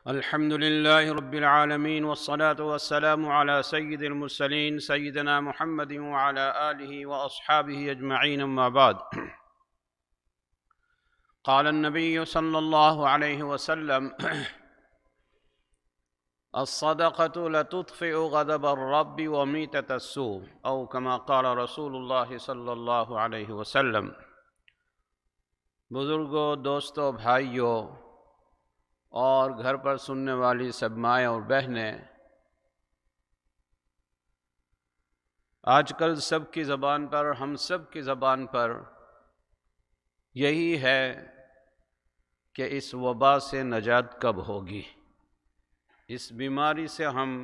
الحمد لله رب العالمين والصلاة والسلام على سيد المرسلين سيدنا محمد وعلى آله وأصحابه أجمعين أما بعد. قال النبي صلى الله عليه وسلم: الصدقة لتطفئ غضب الرب وميتة السوء، أو كما قال رسول الله صلی اللہ علیہ وسلم. بزرگوں، دوستوں، بھائیوں اور گھر پر سننے والی سب مائیں اور بہنیں، آج کل سب کی زبان پر، ہم سب کی زبان پر یہی ہے کہ اس وبا سے نجات کب ہوگی، اس بیماری سے ہم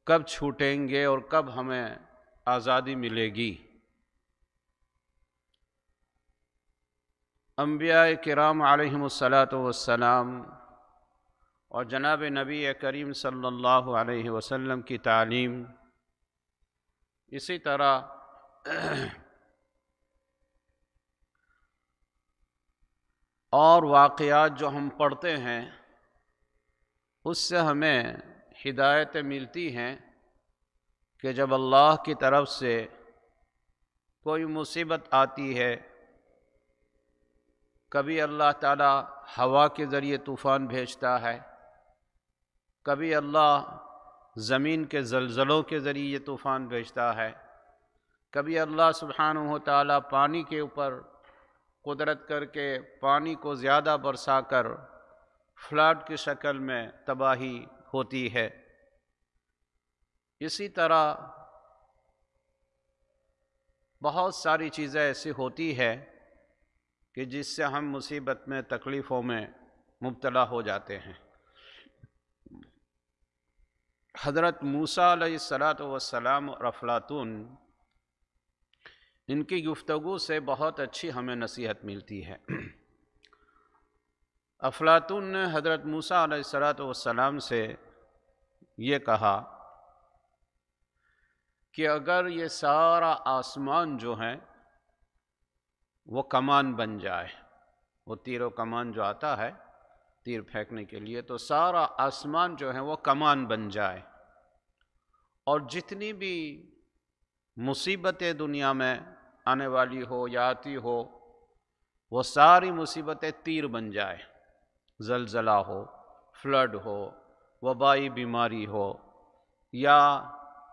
کب چھوٹیں گے اور کب ہمیں آزادی ملے گی. انبیاء کرام علیہم السلام اور جناب نبی کریم صلی اللہ علیہ وسلم کی تعلیم، اسی طرح اور واقعات جو ہم پڑھتے ہیں اس سے ہمیں ہدایتیں ملتی ہیں کہ جب اللہ کی طرف سے کوئی مصیبت آتی ہے، کبھی اللہ تعالی ہوا کے ذریعے طوفان بھیجتا ہے، کبھی اللہ زمین کے زلزلوں کے ذریعے یہ طوفان بھیجتا ہے، کبھی اللہ سبحانہ و تعالی پانی کے اوپر قدرت کر کے پانی کو زیادہ برسا کر فلڈ کی شکل میں تباہی ہوتی ہے. اسی طرح بہت ساری چیزیں ایسی ہوتی ہے کہ جس سے ہم مصیبت میں، تکلیفوں میں مبتلا ہو جاتے ہیں. حضرت موسیٰ علیہ السلام اور افلاطون، ان کی گفتگو سے بہت اچھی ہمیں نصیحت ملتی ہے. افلاطون نے حضرت موسیٰ علیہ السلام سے یہ کہا کہ اگر یہ سارا آسمان جو ہے وہ کمان بن جائے، وہ تیر و کمان جو آتا ہے تیر پھینکنے کے لیے، تو سارا آسمان جو ہے وہ کمان بن جائے، اور جتنی بھی مصیبتیں دنیا میں آنے والی ہو یا آتی ہو، وہ ساری مصیبتیں تیر بن جائے، زلزلہ ہو، فلڈ ہو، وبائی بیماری ہو، یا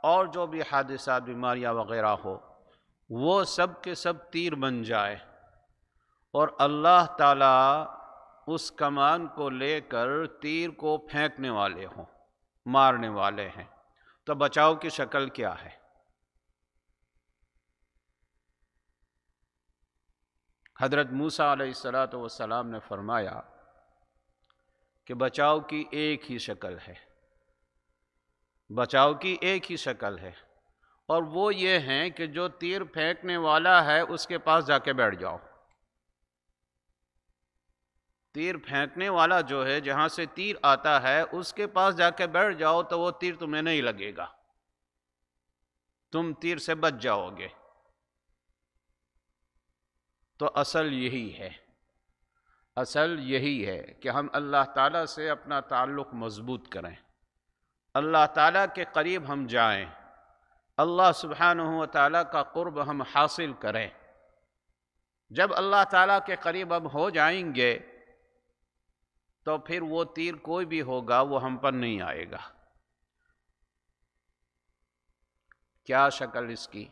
اور جو بھی حادثات، بیماریاں وغیرہ ہو، وہ سب کے سب تیر بن جائے، اور اللہ تعالیٰ اس کمان کو لے کر تیر کو پھینکنے والے ہوں، مارنے والے ہیں، تو بچاؤ کی شکل کیا ہے؟ حضرت موسیٰ علیہ السلام نے فرمایا کہ بچاؤ کی ایک ہی شکل ہے، بچاؤ کی ایک ہی شکل ہے، اور وہ یہ ہے کہ جو تیر پھینکنے والا ہے اس کے پاس جا کے بیٹھ جاؤ. تیر پھینکنے والا جو ہے، جہاں سے تیر آتا ہے اس کے پاس جا کے بیٹھ جاؤ تو وہ تیر تمہیں نہیں لگے گا، تم تیر سے بچ جاؤ گے. تو اصل یہی ہے، اصل یہی ہے کہ ہم اللہ تعالیٰ سے اپنا تعلق مضبوط کریں، اللہ تعالیٰ کے قریب ہم جائیں، اللہ سبحانہ و تعالیٰ کا قرب ہم حاصل کریں. جب اللہ تعالیٰ کے قریب ہم ہو جائیں گے تو پھر وہ تیر کوئی بھی ہوگا وہ ہم پر نہیں آئے گا. کیا شکل اس کی؟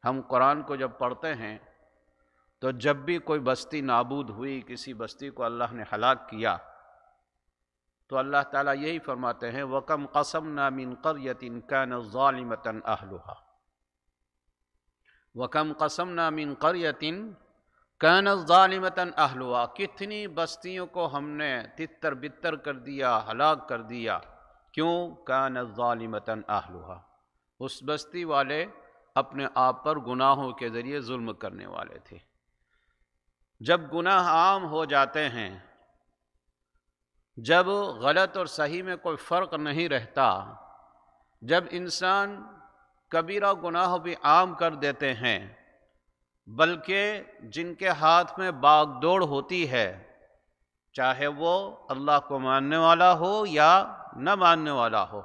ہم قرآن کو جب پڑھتے ہیں تو جب بھی کوئی بستی نابود ہوئی، کسی بستی کو اللہ نے ہلاک کیا، تو اللہ تعالیٰ یہی فرماتے ہیں وَكَمْ قَصَمْنَا مِنْ قَرْيَةٍ كَانَتْ ظَالِمَةً أَهْلُهَا، وَكَمْ قَصَمْنَا مِنْ قَرْيَةٍ كَانَتْ ظَالِمَةً أَهْلُهَا، کتنی بستیوں کو ہم نے تتر بتر کر دیا، ہلاک کر دیا. کیوں؟ كَانَتْ ظَالِمَةً أَهْلُهَا، اس بستی والے اپنے آپ پر گناہوں کے ذریعے ظلم کرنے والے تھے. جب گناہ عام ہو جاتے ہیں، جب غلط اور صحیح میں کوئی فرق نہیں رہتا، جب انسان کبیرہ گناہ بھی عام کر دیتے ہیں، بلکہ جن کے ہاتھ میں باغ دوڑ ہوتی ہے، چاہے وہ اللہ کو ماننے والا ہو یا نہ ماننے والا ہو۔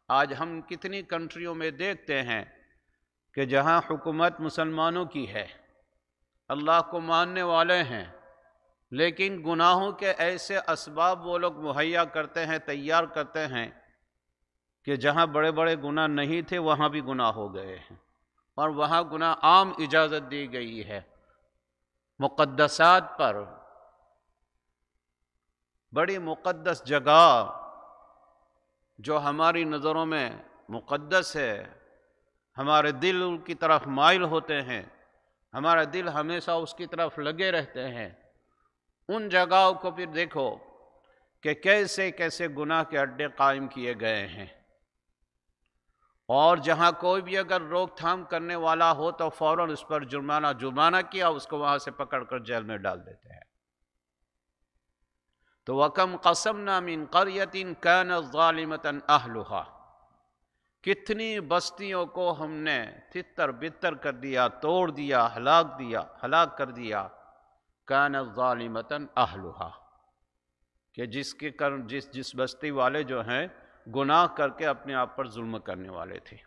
آج ہم کتنی کنٹریوں میں دیکھتے ہیں کہ جہاں حکومت مسلمانوں کی ہے، اللہ کو ماننے والے ہیں، لیکن گناہوں کے ایسے اسباب وہ لوگ مہیا کرتے ہیں، تیار کرتے ہیں کہ جہاں بڑے بڑے گناہ نہیں تھے وہاں بھی گناہ ہو گئے ہیں، اور وہاں گناہ عام اجازت دی گئی ہے۔ مقدسات پر، بڑی مقدس جگہ جو ہماری نظروں میں مقدس ہے، ہمارے دل کی طرف مائل ہوتے ہیں، ہمارا دل ہمیشہ اس کی طرف لگے رہتے ہیں، ان جگہوں کو پھر دیکھو کہ کیسے کیسے گناہ کے اڈے قائم کیے گئے ہیں، اور جہاں کوئی بھی اگر روک تھام کرنے والا ہو تو فوراً اس پر جرمانہ کیا، اس کو وہاں سے پکڑ کر جیل میں ڈال دیتے ہیں۔ تو وَكَمْ قَسَمْنَا مِنْ قَرْيَةٍ كَانَتْ ظَالِمَةً أَهْلُهَا، کتنی بستیوں کو ہم نے تتر بتر کر دیا، توڑ دیا، ہلاک کر دیا۔ كَانَتْ ظَالِمَةً أَهْلُهَا، کہ جس بستی والے جو ہیں گناہ کر کے اپنے آپ پر ظلم کرنے والے تھے۔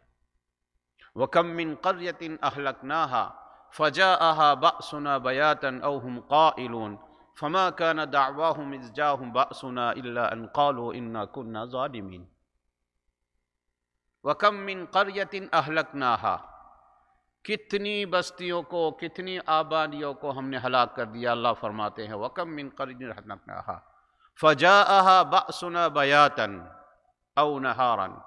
وَكَمْ مِنْ قَرْيَةٍ أَهْلَكْنَاهَا فَجَاءَهَا بَأْسُنَا بَيَاتًا أَوْ هُمْ قَائِلُونَ فَمَا كَانَ دَعْوَاهُمْ إِذْ جَاءَهُمْ بَأْسُنَا إِلَّا أَنْ قَالُوا إِنَّا كُنَّا ظَالِمِينَ۔ وَكَمْ مِنْ قَرْيَةٍ أَهْلَكْنَاهَا، کتنی بستیوں کو، کتنی آبادیوں کو ہم نے ہلاک کر دیا۔ اللہ فرماتے ہیں وَكَمْ مِنْ قَرْيَةٍ أَهْلَكْنَاهَا فَجَاءَهَا بَأْسُنَا بَيَاتًا أَوْ نَهَارًا،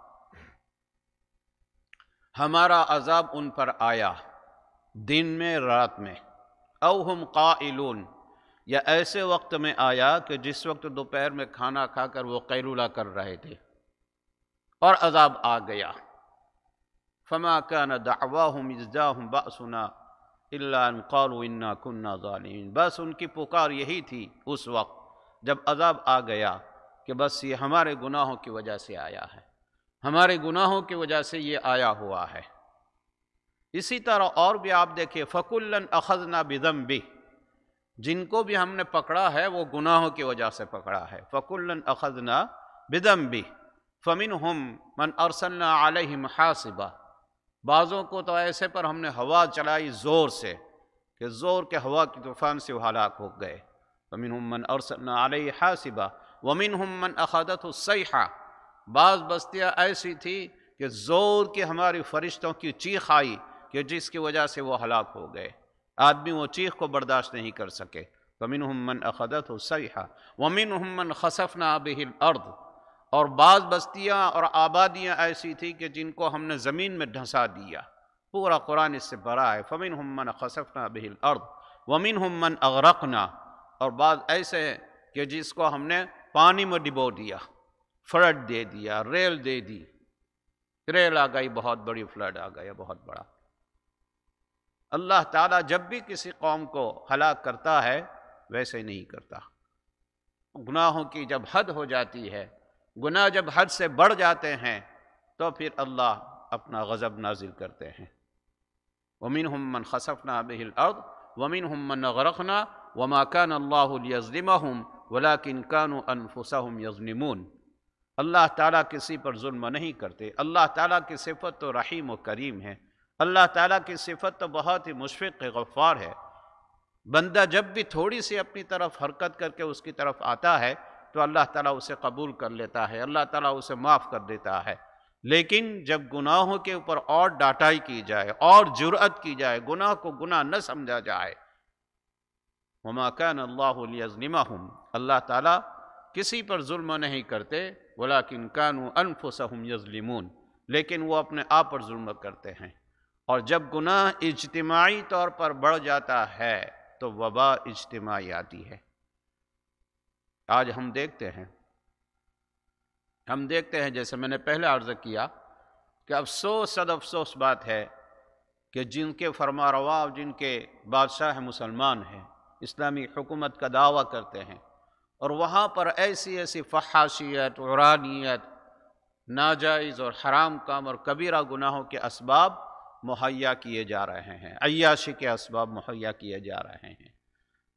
ہمارا عذاب ان پر آیا دن میں رات میں، او ہم قائلون، یا ایسے وقت میں آیا کہ جس وقت دوپہر میں کھانا کھا کر وہ قیلولہ کر رہے تھے اور عذاب آ گیا۔ فما كان دعواهم اذ جاءهم بأسنا الا ان قالوا انا كنا ظالمين، بس ان کی پکار یہی تھی اس وقت جب عذاب آ گیا کہ بس یہ ہمارے گناہوں کی وجہ سے آیا ہے، ہمارے گناہوں کی وجہ سے یہ آیا ہوا ہے۔ اسی طرح اور بھی آپ دیکھیں فَكُلًّا أَخَذْنَا بِذَنبِهِ، جن کو بھی ہم نے پکڑا ہے وہ گناہوں کی وجہ سے پکڑا ہے۔ فَكُلًّا أَخَذْنَا بِذَنبِهِ فَمِنْهُمْ مَنْ أَرْسَلْنَا عَلَيْهِمْ حَاصِبًا، بعضوں کو تو ایسے پر ہم نے ہوا چلائی زور سے کہ زور کے ہوا کی طوفان سے وہ ہلاک ہو گئے۔ فَمِنْهُمْ مَنْ أَرْسَلْنَا عَلَيْهِ حَاصِبًا وَمِنْهُمْ مَنْ أَخَذَتْهُ الصَّيْحَةُ، بعض بستیاں ایسی تھی کہ زور کی ہماری فرشتوں کی چیخ آئی کہ جس کی وجہ سے وہ ہلاک ہو گئے، آدمی وہ چیخ کو برداشت نہیں کر سکے۔ فَمِنْهُمْ مَنْ أَخَذَتْهُ الصَّيْحَةُ وَمِنْهُمْ مَنْ خَسَفْنَا بِهِ الْأَرْضِ، اور بعض بستیاں اور آبادیاں ایسی تھی کہ جن کو ہم نے زمین میں دھنسا دیا۔ پورا قرآن اس سے بھرا ہے۔ فَمِنْهُمْ مَنْ خَسَفْنَا بِهِ الْأَرْضِ وَمِنْهُمْ مَنْ أَغْرَقْنَا، اور بعض ایسے کہ جس کو ہم نے پانی میں ڈبو دیا، فلڈ دے دیا، ریل دے دی، ریل آ گئی، بہت بڑی فلڈ آ گیا، بہت بڑا۔ اللہ تعالیٰ جب بھی کسی قوم کو ہلاک کرتا ہے ویسے نہیں کرتا۔ گناہوں کی جب حد ہو جاتی ہے، گناہ جب حد سے بڑھ جاتے ہیں تو پھر اللہ اپنا غضب نازل کرتے ہیں۔ وَمِنْهُمْ مَنْ خَسَفْنَا بِهِ الْأَرْضِ وَمِنْهُمْ مَنْ أَغْرَقْنَا وَمَا كَانَ اللَّهُ لِيَظْلِمَهُمْ وَلَكِنْ كَانُوا أَنفُسَهُمْ يَظْلِمُونَ، اللہ تعالیٰ کسی پر ظلم نہیں کرتے۔ اللہ تعالیٰ کی صفت تو رحیم و کریم ہے، اللہ تعالیٰ کی صفت تو بہت ہی مشفق غفار ہے۔ بندہ جب بھی تھوڑی سی اپنی طرف حرکت کر کے اس کی طرف آتا ہے تو اللہ تعالیٰ اسے قبول کر لیتا ہے، اللہ تعالیٰ اسے معاف کر دیتا ہے، لیکن جب گناہوں کے اوپر اور ڈاٹائی کی جائے اور جرأت کی جائے، گناہ کو گناہ نہ سمجھا جائے، وَمَا كَانَ اللَّهُ لِيَظْلِمَهُمْ، اللہ تعالیٰ کسی پر ظلم نہیں کرتے، وَلَكِنْ كَانُوا أَنفُسَهُمْ يَظْلِمُونَ، لیکن وہ اپنے آپ پر ظلم کرتے ہیں۔ اور جب گناہ اجتماعی طور پر بڑھ جاتا ہے تو وبا اجتماعی آتی ہے۔ آج ہم دیکھتے ہیں جیسے میں نے پہلے عرض کیا کہ افسوس صد افسوس بات ہے کہ جن کے فرما روا، جن کے بادشاہ مسلمان ہیں، اسلامی حکومت کا دعویٰ کرتے ہیں، اور وہاں پر ایسی ایسی فحاشیت، عرانیت، ناجائز اور حرام کام اور کبیرہ گناہوں کے اسباب مہیا کیے جا رہے ہیں، عیاشی کے اسباب مہیا کیے جا رہے ہیں۔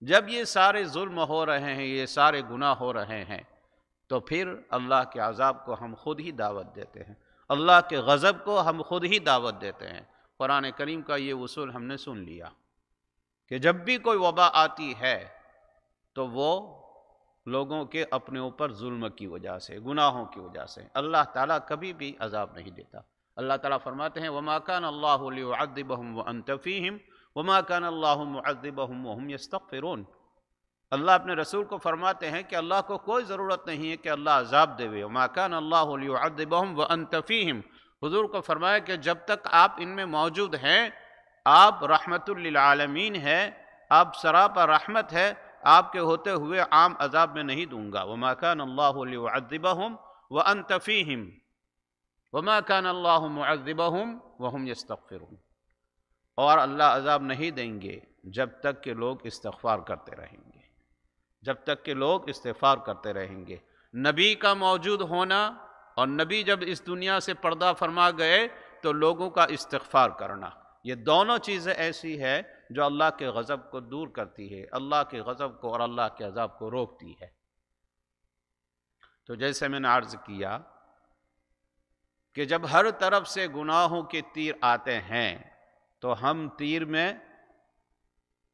جب یہ سارے ظلم ہو رہے ہیں، یہ سارے گناہ ہو رہے ہیں، تو پھر اللہ کے عذاب کو ہم خود ہی دعوت دیتے ہیں، اللہ کے غضب کو ہم خود ہی دعوت دیتے ہیں۔ قرآن کریم کا یہ اصول ہم نے سن لیا کہ جب بھی کوئی وبا آتی ہے تو وہ لوگوں کے اپنے اوپر ظلم کی وجہ سے، گناہوں کی وجہ سے، اللہ تعالیٰ کبھی بھی عذاب نہیں دیتا۔ اللہ تعالیٰ فرماتے ہیں وَمَا كَانَ اللَّهُ لِيُعَذِّبَهُمْ وَأَنْتَ فِيهِمْ وَمَا كَانَ اللَّهُ مُعَذِّبَهُمْ وَهُمْ يَسْتَغْفِرُونَ۔ اللہ اپنے رسول کو فرماتے ہیں کہ اللہ کو کوئی ضرورت نہیں ہے کہ اللہ عذاب دے۔ وَمَا كَانَ اللَّهُ لِيُعَذِّبَهُمْ وَأَنْتَ فِيهِمْ، حضور کو فرمایا کہ جب تک آپ ان میں موجود ہیں، آپ رحمت للعالمین ہے، آپ سراپا رحمت ہے، آپ کے ہوتے ہوئے عام عذاب میں نہیں دوں گا۔ وَمَا كَانَ اللَّهُ لِيُعَذِّبَهُمْ وَأَنْتَ فِيهِمْ وَمَا كَانَ اللَّهُ مُعَذِّبَهُمْ وَهُمْ يَسْتَغْفِرُونَ۔ اور اللہ عذاب نہیں دیں گے جب تک کہ لوگ استغفار کرتے رہیں گے، جب تک کہ لوگ استغفار کرتے رہیں گے۔ نبی کا موجود ہونا اور نبی جب اس دنیا سے پردہ فرما گئے تو لوگوں کا استغفار کرنا، یہ دونوں چیزیں ایسی ہے جو اللہ کے غضب کو دور کرتی ہے، اللہ کے غضب کو اور اللہ کے عذاب کو روکتی ہے۔ تو جیسے میں نے عرض کیا کہ جب ہر طرف سے گناہوں کے تیر آتے ہیں تو ہم تیر میں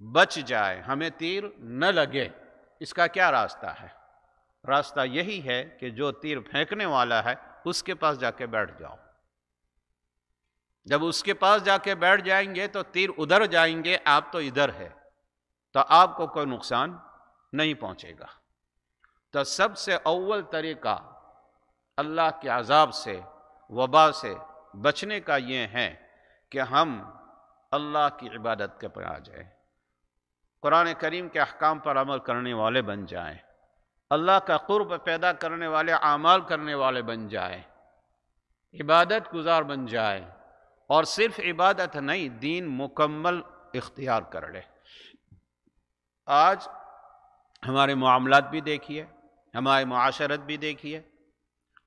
بچ جائیں، ہمیں تیر نہ لگے۔ اس کا کیا راستہ ہے؟ راستہ یہی ہے کہ جو تیر پھینکنے والا ہے اس کے پاس جا کے بیٹھ جاؤ۔ جب اس کے پاس جا کے بیٹھ جائیں گے تو تیر ادھر جائیں گے، آپ تو ادھر ہے، تو آپ کو کوئی نقصان نہیں پہنچے گا۔ تو سب سے اول طریقہ اللہ کے عذاب سے، وبا سے بچنے کا یہ ہے کہ ہم اللہ کی عبادت کے پر آ جائیں، قرآن کریم کے احکام پر عمل کرنے والے بن جائیں، اللہ کا قرب پیدا کرنے والے اعمال کرنے والے بن جائیں، عبادت گزار بن جائیں، اور صرف عبادت نہیں، دین مکمل اختیار کر لے۔ آج ہمارے معاملات بھی دیکھیے، ہمارے معاشرت بھی دیکھیے،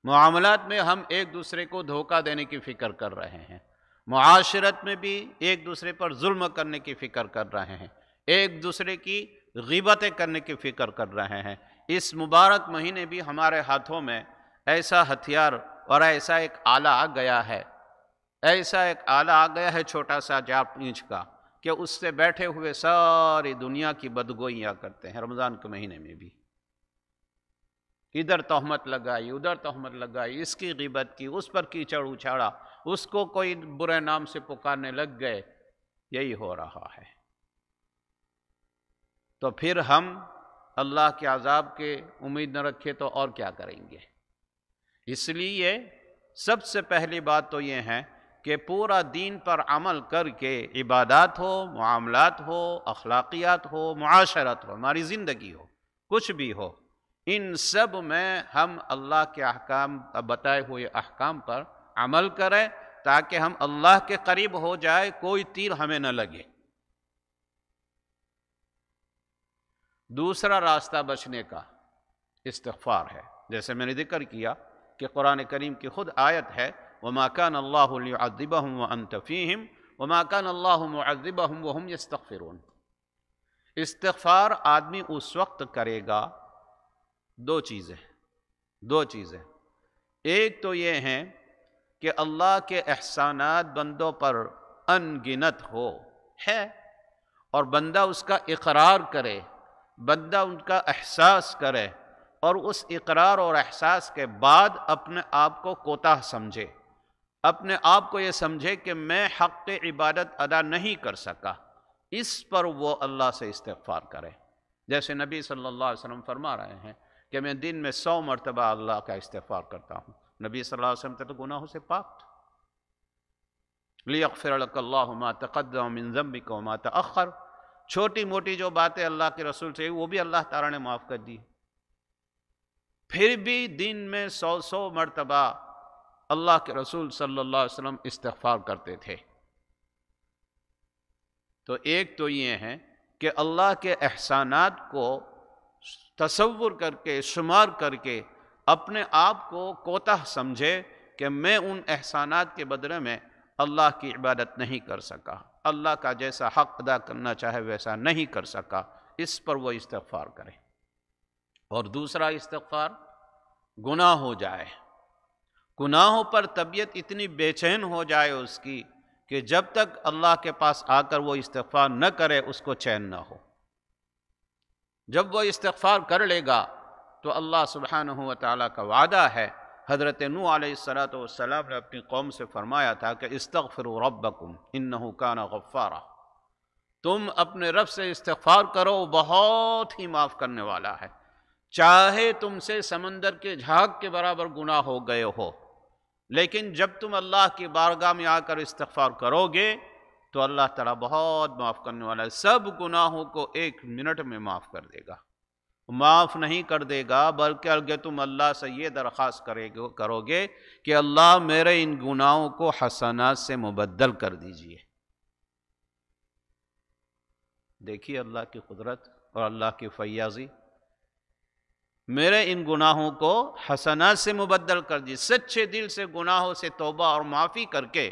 معاملات میں ہم ایک دوسرے کو دھوکہ دینے کی فکر کر رہے ہیں، معاشرت میں بھی ایک دوسرے پر ظلم کرنے کی فکر کر رہے ہیں، ایک دوسرے کی غیبتیں کرنے کی فکر کر رہے ہیں۔ اس مبارک مہینے بھی ہمارے ہاتھوں میں ایسا ہتھیار اور ایسا ایک آلہ آ گیا ہے، ایسا ایک آلہ آ گیا ہے چھوٹا سا 4 انچ کا، کہ اس سے بیٹھے ہوئے ساری دنیا کی بدگوئیاں کرتے ہیں۔ رمضان کے مہینے میں بھی ادھر تہمت لگائی، ادھر تہمت لگائی، اس کی غیبت کی، اس پر کیچڑ اچھاڑا، اس کو کوئی برے نام سے پکارنے لگ گئے، یہی ہو رہا ہے۔ تو پھر ہم اللہ کے عذاب کے امید نہ رکھے تو اور کیا کریں گے؟ اس لیے سب سے پہلی بات تو یہ ہے کہ پورا دین پر عمل کر کے، عبادات ہو، معاملات ہو، اخلاقیات ہو، معاشرت ہو، ہماری زندگی ہو، کچھ بھی ہو، ان سب میں ہم اللہ کے احکام، بتائے ہوئے احکام پر عمل کریں تاکہ ہم اللہ کے قریب ہو جائے، کوئی تیر ہمیں نہ لگے۔ دوسرا راستہ بچنے کا استغفار ہے، جیسے میں نے ذکر کیا کہ قرآن کریم کی خود آیت ہے وَمَا كَانَ اللَّهُ لِيُعَذِّبَهُمْ وَأَنْتَ فِيهِمْ وَمَا كَانَ اللَّهُ مُعَذِّبَهُمْ وَهُمْ يَسْتَغْفِرُونَ۔ استغفار آدمی اس وقت کرے گا دو چیزیں، ایک تو یہ ہیں کہ اللہ کے احسانات بندوں پر ان گنت ہے اور بندہ اس کا اقرار کرے، بندہ ان کا احساس کرے، اور اس اقرار اور احساس کے بعد اپنے آپ کو کوتاہ سمجھے، اپنے آپ کو یہ سمجھے کہ میں حق عبادت ادا نہیں کر سکا، اس پر وہ اللہ سے استغفار کرے۔ جیسے نبی صلی اللہ علیہ وسلم فرما رہے ہیں کہ میں دن میں 100 مرتبہ اللہ کا استغفار کرتا ہوں۔ نبی صلی اللہ علیہ وسلم تو گناہوں سے پاک تھا۔ لِيَغْفِرَ لَكَ اللَّهُ مَا تَقَدَّمَ مِن ذَنبِكَ وَمَا تَأَخَّرَ، چھوٹی موٹی جو باتیں اللہ کے رسول سے وہ بھی اللہ تعالیٰ نے معاف کر دی، پھر بھی دن میں 100 مرتبہ اللہ کے رسول صلی اللہ علیہ وسلم استغفار کرتے تھے۔ تو ایک تو یہ ہے کہ اللہ کے احسانات کو تصور کر کے، شمار کر کے اپنے آپ کو کوتاہ سمجھے کہ میں ان احسانات کے بدلے میں اللہ کی عبادت نہیں کر سکا، اللہ کا جیسا حق ادا کرنا چاہے ویسا نہیں کر سکا، اس پر وہ استغفار کرے۔ اور دوسرا استغفار، گناہ ہو جائے، گناہوں پر طبیعت اتنی بے چین ہو جائے اس کی کہ جب تک اللہ کے پاس آ کر وہ استغفار نہ کرے اس کو چین نہ ہو۔ جب وہ استغفار کر لے گا تو اللہ سبحانہ و تعالیٰ کا وعدہ ہے، حضرت نوح علیہ السلام نے اپنی قوم سے فرمایا تھا کہ استغفروا ربکم انہ کان غفارا، تم اپنے رب سے استغفار کرو، بہت ہی معاف کرنے والا ہے۔ چاہے تم سے سمندر کے جھاگ کے برابر گناہ ہو گئے ہو، لیکن جب تم اللہ کی بارگاہ میں آ کر استغفار کرو گے تو اللہ تعالیٰ بہت معاف کرنے والا ہے، سب گناہوں کو 1 منٹ میں معاف کر دے گا۔ معاف نہیں کر دے گا بلکہ اگر تم اللہ سے یہ درخواست کرو گے کہ اللہ میرے ان گناہوں کو حسنات سے مبدل کر دیجئے۔ دیکھیے اللہ کی قدرت اور اللہ کی فیاضی، میرے ان گناہوں کو حسنات سے مبدل کر دی۔ سچے دل سے گناہوں سے توبہ اور معافی کر کے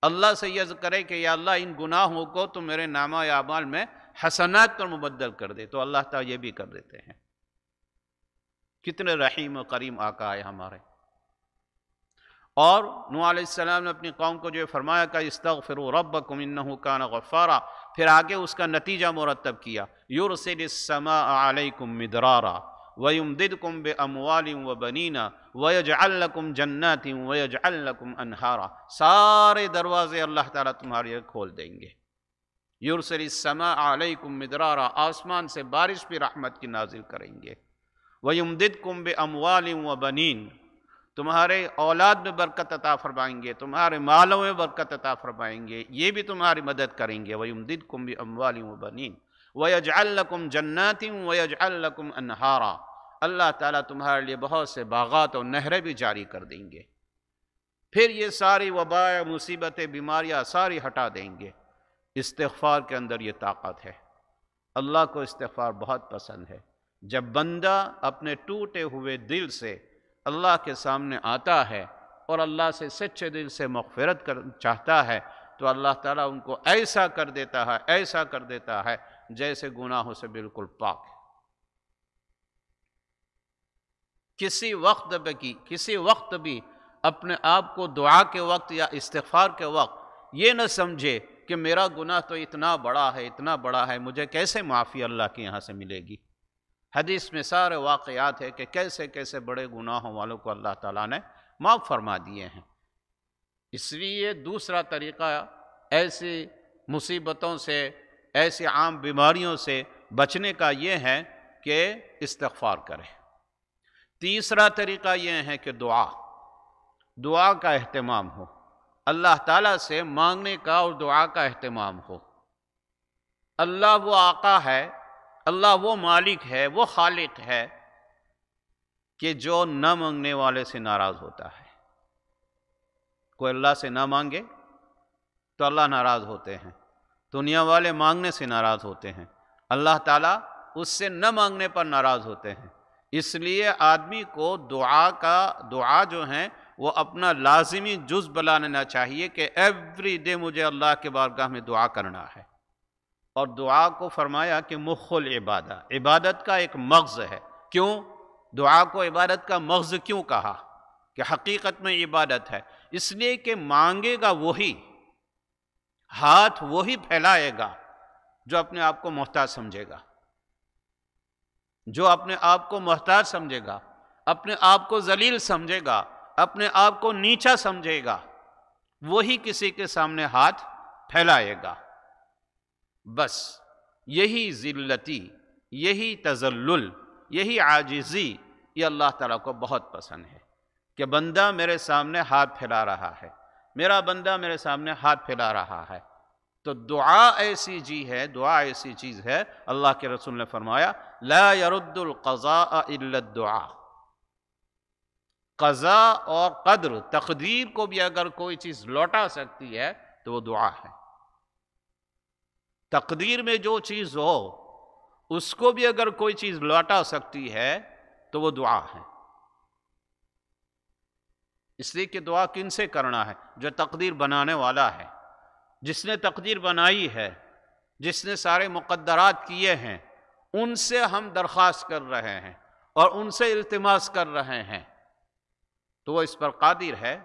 اللہ سے یہ کرے کہ یا اللہ ان گناہوں کو تو میرے نامہ اعمال میں حسنات پر مبدل کر دے، تو اللہ تعالیٰ یہ بھی کر دیتے ہیں۔ کتنے رحیم و کریم آقا ہے ہمارے۔ اور نوح علیہ السلام نے اپنی قوم کو جو فرمایا کہ استغفروا ربکم انہ کان غفارا، پھر آگے اس کا نتیجہ مرتب کیا، یرسل السماء علیکم مدرارا وَيُمْدِدْكُمْ بِأَمْوَالٍ وَبَنِينَ وَيَجْعَلْ لَكُمْ جَنَّاتٍ وَيَجْعَلْ لَكُمْ أَنْهَارًا، سارے دروازے اللہ تعالیٰ تمہارے لیے کھول دیں گے۔ یرسل السماء علیکم مدرارا، آسمان سے بارش بھی رحمت کی نازل کریں گے۔ وَيُمْدِدْكُمْ بِأَمْوَالٍ وَبَنِينَ، تمہارے اولاد میں برکت عطا فرمائیں گے، تمہارے مالوں میں برکت عطا فرمائیں گے، یہ بھی تمہاری مدد کریں گے۔ وَيُمْدِدْكُمْ بِأَمْوَالٍ وَبَنِينَ وَيَجْعَلْ لَكُمْ جَنَّاتٍ وَيَجْعَلْ لَكُمْ أَنْهَارًا، اللہ تعالیٰ تمہارے لیے بہت سے باغات اور نہریں بھی جاری کر دیں گے۔ پھر یہ ساری وبائیں، مصیبتیں، بیماریاں ساری ہٹا دیں گے۔ استغفار کے اندر یہ طاقت ہے۔ اللہ کو استغفار بہت پسند ہے۔ جب بندہ اپنے ٹوٹے ہوئے دل سے اللہ کے سامنے آتا ہے اور اللہ سے سچے دل سے مغفرت چاہتا ہے تو اللہ تعالیٰ ان کو ایسا کر دیتا ہے جیسے گناہوں سے بالکل پاک ہے۔ کسی وقت بھی اپنے آپ کو دعا کے وقت یا استغفار کے وقت یہ نہ سمجھے کہ میرا گناہ تو اتنا بڑا ہے، مجھے کیسے معافی اللہ کے یہاں سے ملے گی۔ حدیث میں سارے واقعات ہے کہ کیسے کیسے بڑے گناہوں والوں کو اللہ تعالیٰ نے معاف فرما دیے ہیں۔ اس لیے دوسرا طریقہ ایسی مصیبتوں سے، ایسی عام بیماریوں سے بچنے کا یہ ہے کہ استغفار کرے۔ تیسرا طریقہ یہ ہے کہ دعا کا اہتمام ہو، اللہ تعالیٰ سے مانگنے کا اور دعا کا اہتمام ہو۔ اللہ وہ آقا ہے، اللہ وہ مالک ہے، وہ خالق ہے کہ جو نہ مانگنے والے سے ناراض ہوتا ہے۔ کوئی اللہ سے نہ مانگے تو اللہ ناراض ہوتے ہیں، دنیا والے مانگنے سے ناراض ہوتے ہیں، اللہ تعالیٰ اس سے نہ مانگنے پر ناراض ہوتے ہیں۔ اس لیے آدمی کو دعا جو ہے وہ اپنا لازمی جز بنا لینا چاہیے کہ ایوری ڈے مجھے اللہ کے بارگاہ میں دعا کرنا ہے۔ اور دعا کو فرمایا کہ مخ العبادہ، عبادت کا ایک مغز ہے۔ کیوں دعا کو عبادت کا مغز کیوں کہا کہ حقیقت میں عبادت ہے؟ اس لیے کہ مانگے گا وہی، ہاتھ وہی پھیلائے گا جو اپنے آپ کو محتاج سمجھے گا، جو اپنے آپ کو محتاج سمجھے گا، اپنے آپ کو ذلیل سمجھے گا، اپنے آپ کو نیچا سمجھے گا، وہی کسی کے سامنے ہاتھ پھیلائے گا۔ بس یہی ذلتی، یہی تذلل، یہی عاجزی یہ اللہ تعالیٰ کو بہت پسند ہے کہ بندہ میرے سامنے ہاتھ پھیلا رہا ہے، میرا بندہ میرے سامنے ہاتھ پھیلا رہا ہے۔ تو دعا ایسی چیز ہے، اللہ کے رسول نے فرمایا لا يرد القضاء الا الدعاء، قضاء اور قدر، تقدیر کو بھی اگر کوئی چیز لوٹا سکتی ہے تو وہ دعا ہے۔ تقدیر میں جو چیز ہو اس کو بھی اگر کوئی چیز لوٹا سکتی ہے تو وہ دعا ہے۔ اس لیے کہ دعا کن سے کرنا ہے؟ جو تقدیر بنانے والا ہے، جس نے تقدیر بنائی ہے، جس نے سارے مقدرات کیے ہیں، ان سے ہم درخواست کر رہے ہیں اور ان سے التماس کر رہے ہیں، تو وہ اس پر قادر ہے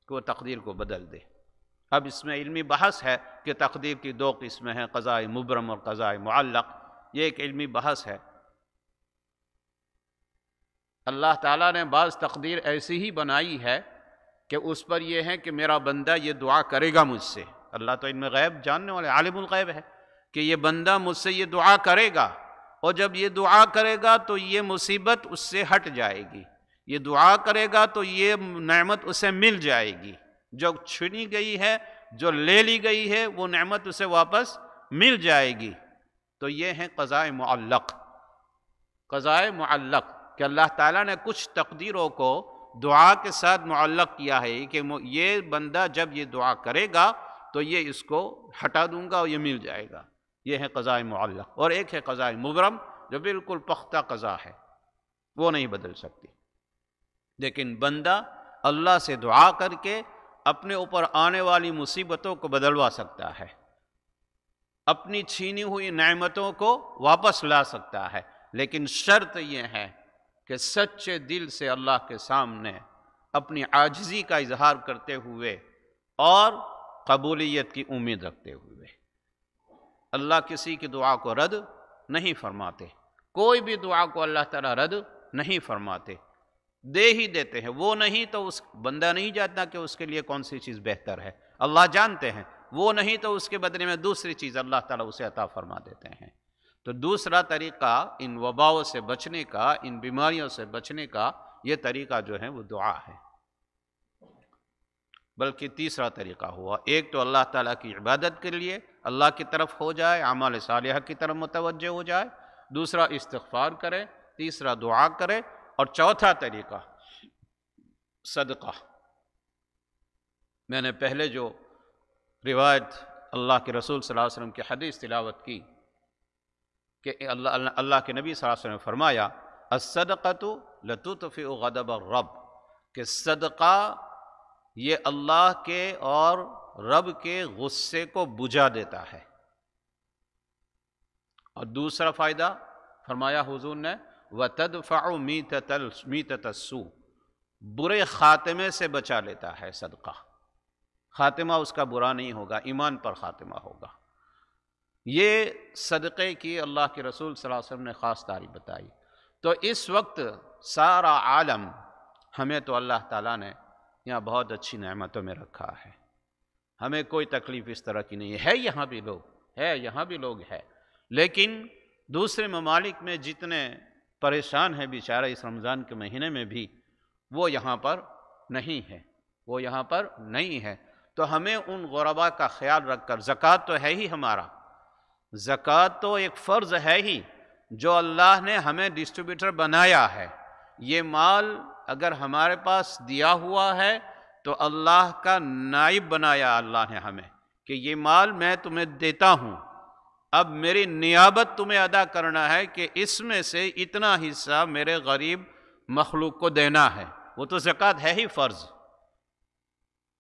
کہ وہ تقدیر کو بدل دے۔ اب اس میں علمی بحث ہے کہ تقدیر کی دو قسمیں ہیں، قضاء مبرم اور قضاء معلق، یہ ایک علمی بحث ہے۔ اللہ تعالیٰ نے بعض تقدیر ایسی ہی بنائی ہے کہ اس پر یہ ہے کہ میرا بندہ یہ دعا کرے گا مجھ سے۔ اللہ تو علم غیب جاننے والے عالم الغیب ہے کہ یہ بندہ مجھ سے یہ دعا کرے گا، اور جب یہ دعا کرے گا تو یہ مصیبت اس سے ہٹ جائے گی، یہ دعا کرے گا تو یہ نعمت اسے مل جائے گی، جو چھنی گئی ہے، جو لے لی گئی ہے، وہ نعمت اسے واپس مل جائے گی۔ تو یہ ہے قضاء معلق۔ قضاء معلق کہ اللہ تعالیٰ نے کچھ تقدیروں کو دعا کے ساتھ معلق کیا ہے کہ یہ بندہ جب یہ دعا کرے گا تو یہ اس کو ہٹا دوں گا اور یہ مل جائے گا، یہ ہے قضاء معلق۔ اور ایک ہے قضاء مبرم جو بالکل پختہ قضا ہے، وہ نہیں بدل سکتی، لیکن بندہ اللہ سے دعا کر کے اپنے اوپر آنے والی مصیبتوں کو بدلوا سکتا ہے، اپنی چھینی ہوئی نعمتوں کو واپس لا سکتا ہے، لیکن شرط یہ ہے کہ سچے دل سے اللہ کے سامنے اپنی عاجزی کا اظہار کرتے ہوئے اور قبولیت کی امید رکھتے ہوئے۔ اللہ کسی کی دعا کو رد نہیں فرماتے، کوئی بھی دعا کو اللہ تعالیٰ رد نہیں فرماتے، دے ہی دیتے ہیں۔ وہ نہیں تو اس بندہ نہیں جانتا کہ اس کے لیے کون سی چیز بہتر ہے، اللہ جانتے ہیں، وہ نہیں تو اس کے بدلے میں دوسری چیز اللہ تعالیٰ اسے عطا فرما دیتے ہیں۔ تو دوسرا طریقہ ان وباؤں سے بچنے کا، ان بیماریوں سے بچنے کا، یہ طریقہ جو ہے وہ دعا ہے۔ بلکہ تیسرا طریقہ ہوا، ایک تو اللہ تعالیٰ کی عبادت کے لیے اللہ کی طرف ہو جائے، اعمال صالحہ کی طرف متوجہ ہو جائے، دوسرا استغفار کرے، تیسرا دعا کرے، اور چوتھا طریقہ صدقہ۔ میں نے پہلے جو روایت اللہ کے رسول صلی اللہ علیہ وسلم کی حدیث تلاوت کی کہ اللہ کے نبی صلی اللہ علیہ وسلم نے فرمایا الصدقۃ لتطفئ غضب الرب، کہ صدقہ یہ اللہ کے اور رب کے غصے کو بجھا دیتا ہے۔ اور دوسرا فائدہ فرمایا حضور نے وَتَدْفَعُ مِیتَةَ السُّوءِ، برے خاتمے سے بچا لیتا ہے صدقہ، خاتمہ اس کا برا نہیں ہوگا، ایمان پر خاتمہ ہوگا۔ یہ صدقے کی اللہ کے رسول صلی اللہ علیہ وسلم نے خاص تعریف بتائی۔ تو اس وقت سارا عالم، ہمیں تو اللہ تعالیٰ نے یہاں بہت اچھی نعمتوں میں رکھا ہے، ہمیں کوئی تکلیف اس طرح کی نہیں ہے، یہاں بھی لوگ ہے، یہاں بھی لوگ ہیں، لیکن دوسرے ممالک میں جتنے پریشان ہیں بیچارہ اس رمضان کے مہینے میں بھی، وہ یہاں پر نہیں ہے، وہ یہاں پر نہیں ہے۔ تو ہمیں ان غرباء کا خیال رکھ کر، زکوٰۃ تو ہے ہی ہمارا، زکوٰۃ تو ایک فرض ہے ہی جو اللہ نے ہمیں ڈسٹریبیوٹر بنایا ہے۔ یہ مال اگر ہمارے پاس دیا ہوا ہے تو اللہ کا نائب بنایا اللہ نے ہمیں کہ یہ مال میں تمہیں دیتا ہوں، اب میری نیابت تمہیں ادا کرنا ہے کہ اس میں سے اتنا حصہ میرے غریب مخلوق کو دینا ہے۔ وہ تو زکوٰۃ ہے ہی فرض،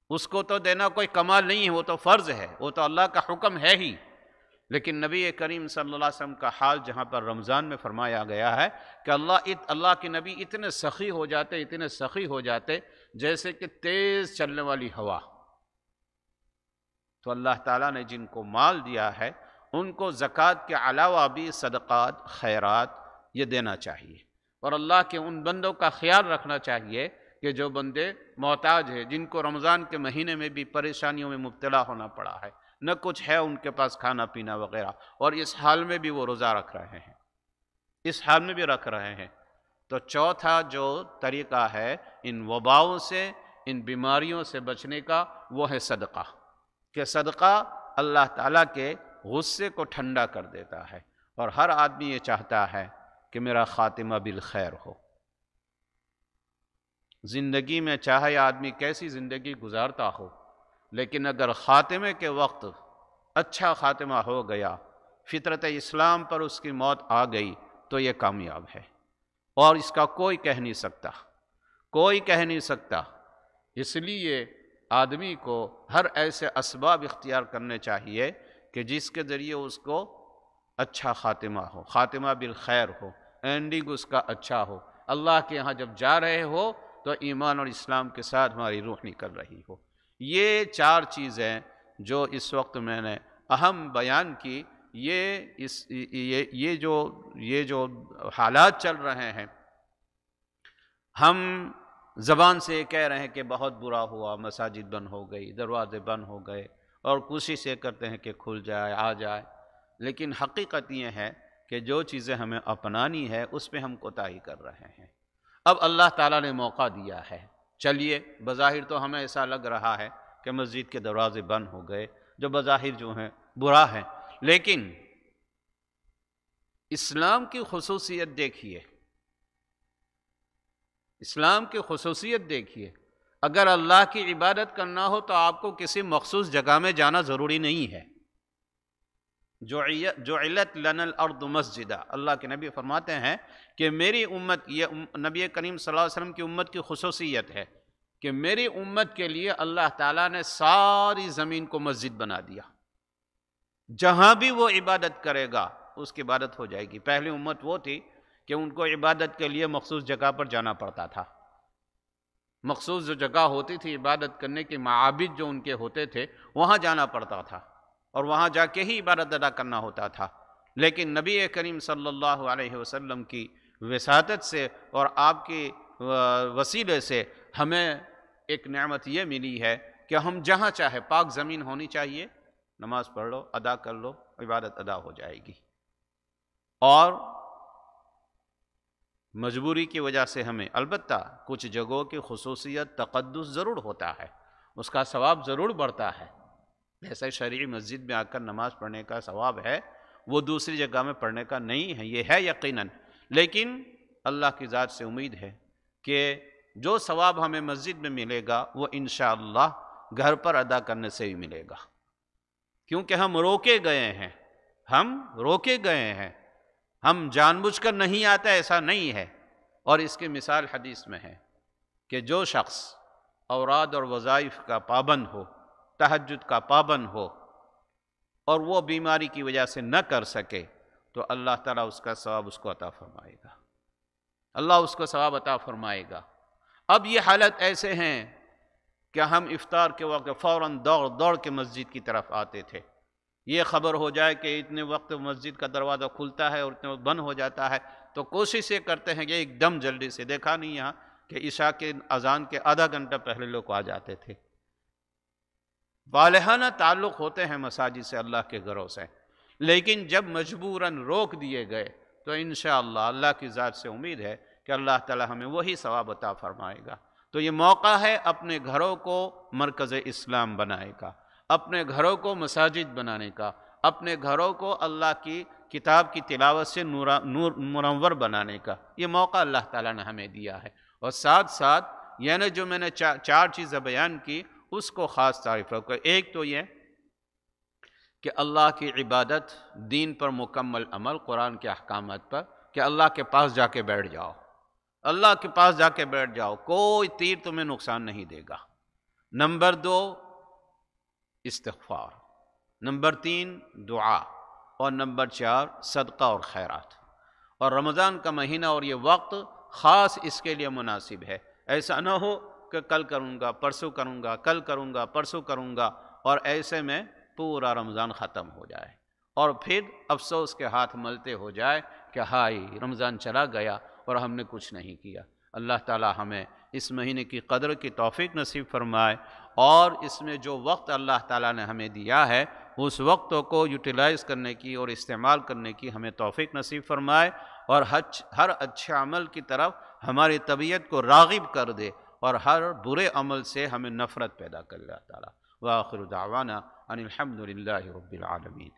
اس کو تو دینا کوئی کمال نہیں ہے، وہ تو فرض ہے، وہ تو اللہ کا حکم ہے ہی۔ لیکن نبی کریم صلی اللہ علیہ وسلم کا حال جہاں پر رمضان میں فرمایا گیا ہے کہ اللہ کے نبی اتنے سخی ہو جاتے، اتنے سخی ہو جاتے جیسے کہ تیز چلنے والی ہوا۔ تو اللہ تعالیٰ نے جن کو مال دیا ہے ان کو زکوٰۃ کے علاوہ بھی صدقات، خیرات یہ دینا چاہیے، اور اللہ کے ان بندوں کا خیال رکھنا چاہیے کہ جو بندے محتاج ہیں، جن کو رمضان کے مہینے میں بھی پریشانیوں میں مبتلا ہونا پڑا ہے، نہ کچھ ہے ان کے پاس کھانا پینا وغیرہ، اور اس حال میں بھی وہ روزہ رکھ رہے ہیں، اس حال میں بھی رکھ رہے ہیں۔ تو چوتھا جو طریقہ ہے ان وباؤں سے، ان بیماریوں سے بچنے کا، وہ ہے صدقہ، کہ صدقہ اللہ تعالیٰ کے غصے کو ٹھنڈا کر دیتا ہے، اور ہر آدمی یہ چاہتا ہے کہ میرا خاتمہ بالخیر ہو۔ زندگی میں چاہے آدمی کیسی زندگی گزارتا ہو، لیکن اگر خاتمے کے وقت اچھا خاتمہ ہو گیا، فطرت اسلام پر اس کی موت آ گئی، تو یہ کامیاب ہے، اور اس کا کوئی کہہ نہیں سکتا، کوئی کہہ نہیں سکتا۔ اس لیے آدمی کو ہر ایسے اسباب اختیار کرنے چاہیے کہ جس کے ذریعے اس کو اچھا خاتمہ ہو، خاتمہ بالخیر ہو، اینڈنگ اس کا اچھا ہو، اللہ کے ہاں جب جا رہے ہو تو ایمان اور اسلام کے ساتھ ہماری روح نکل رہی ہو۔ یہ 4 چیزیں جو اس وقت میں نے اہم بیان کی، یہ جو حالات چل رہے ہیں، ہم زبان سے یہ کہہ رہے ہیں کہ بہت برا ہوا، مساجد بند ہو گئی، دروازے بند ہو گئے، اور کوشش یہ کرتے ہیں کہ کھل جائے، آ جائے، لیکن حقیقت یہ ہے کہ جو چیزیں ہمیں اپنانی ہے اس پہ ہم کوتاہی کر رہے ہیں۔ اب اللہ تعالیٰ نے موقع دیا ہے، چلیے بظاہر تو ہمیں ایسا لگ رہا ہے کہ مسجد کے دروازے بند ہو گئے، جو بظاہر جو ہیں برا ہے، لیکن اسلام کی خصوصیت دیکھیے، اسلام کی خصوصیت دیکھیے، اگر اللہ کی عبادت کرنا ہو تو آپ کو کسی مخصوص جگہ میں جانا ضروری نہیں ہے۔ جعلت لنا الارض مسجدا، اللہ کے نبی فرماتے ہیں کہ میری امت، یہ نبی کریم صلی اللہ علیہ وسلم کی امت کی خصوصیت ہے کہ میری امت کے لیے اللہ تعالیٰ نے ساری زمین کو مسجد بنا دیا، جہاں بھی وہ عبادت کرے گا اس کی عبادت ہو جائے گی۔ پہلی امت وہ تھی کہ ان کو عبادت کے لیے مخصوص جگہ پر جانا پڑتا تھا، مخصوص جو جگہ ہوتی تھی عبادت کرنے کے، معابد جو ان کے ہوتے تھے وہاں جانا پڑتا تھا اور وہاں جا کے ہی عبادت ادا کرنا ہوتا تھا۔ لیکن نبی کریم صلی اللہ علیہ وسلم کی وساطت سے اور آپ کے وسیلے سے ہمیں ایک نعمت یہ ملی ہے کہ ہم جہاں چاہے، پاک زمین ہونی چاہیے، نماز پڑھ لو، ادا کر لو، عبادت ادا ہو جائے گی۔ اور مجبوری کی وجہ سے ہمیں البتہ کچھ جگہوں کی خصوصیت تقدس ضرور ہوتا ہے، اس کا ثواب ضرور بڑھتا ہے، جیسے شرعی مسجد میں آ کر نماز پڑھنے کا ثواب ہے وہ دوسری جگہ میں پڑھنے کا نہیں ہے، یہ ہے یقیناً، لیکن اللہ کی ذات سے امید ہے کہ جو ثواب ہمیں مسجد میں ملے گا وہ انشاءاللہ گھر پر ادا کرنے سے ہی ملے گا، کیونکہ ہم روکے گئے ہیں، ہم جان بوجھ کر نہیں آتا ایسا نہیں ہے۔ اور اس کی مثال حدیث میں ہے کہ جو شخص اوراد اور وظائف کا پابند ہو، تہجد کا پابند ہو، اور وہ بیماری کی وجہ سے نہ کر سکے تو اللہ تعالیٰ اس کا ثواب اس کو عطا فرمائے گا، اللہ اس کو ثواب عطا فرمائے گا۔ اب یہ حالت ایسے ہیں کہ ہم افطار کے وقت فوراً دوڑ کے مسجد کی طرف آتے تھے، یہ خبر ہو جائے کہ اتنے وقت مسجد کا دروازہ کھلتا ہے اور اتنے وقت بند ہو جاتا ہے تو کوشش یہ کرتے ہیں کہ ایک دم جلدی سے، دیکھا نہیں یہاں کہ عشاء کے اذان کے آدھا گھنٹہ پہلے لوگ آ جاتے تھے۔ والہانہ تعلق ہوتے ہیں مساجد سے، اللہ کے گھروں سے، لیکن جب مجبوراً روک دیے گئے تو انشاءاللہ اللہ کی ذات سے امید ہے کہ اللہ تعالی ہمیں وہی ثواب عطا فرمائے گا۔ تو یہ موقع ہے اپنے گھروں کو مرکز اسلام بنائے گا، اپنے گھروں کو مساجد بنانے کا، اپنے گھروں کو اللہ کی کتاب کی تلاوت سے منور بنانے کا، یہ موقع اللہ تعالیٰ نے ہمیں دیا ہے۔ اور ساتھ ساتھ یعنی جو میں نے 4 چیزیں بیان کی اس کو خاص تعریف رکھو۔ ایک تو یہ کہ اللہ کی عبادت، دین پر مکمل عمل، قرآن کے احکامات پر، کہ اللہ کے پاس جا کے بیٹھ جاؤ، اللہ کے پاس جا کے بیٹھ جاؤ، کوئی تیر تمہیں نقصان نہیں دے گا۔ نمبر 2 استغفار، نمبر 3 دعا، اور نمبر 4 صدقہ اور خیرات۔ اور رمضان کا مہینہ اور یہ وقت خاص اس کے لیے مناسب ہے، ایسا نہ ہو کہ کل کروں گا، پرسوں کروں گا، کل کروں گا، پرسوں کروں گا، اور ایسے میں پورا رمضان ختم ہو جائے اور پھر افسوس کے ہاتھ ملتے ہو جائے کہ ہائے رمضان چلا گیا اور ہم نے کچھ نہیں کیا۔ اللہ تعالی ہمیں اس مہینے کی قدر کی توفیق نصیب فرمائے، اور اس میں جو وقت اللہ تعالیٰ نے ہمیں دیا ہے اس وقت کو یوٹیلائز کرنے کی اور استعمال کرنے کی ہمیں توفیق نصیب فرمائے، اور ہر اچھے عمل کی طرف ہماری طبیعت کو راغب کر دے، اور ہر برے عمل سے ہمیں نفرت پیدا کر اللہ تعالیٰ۔ وآخر دعوانا ان الحمد للہ رب العالمین۔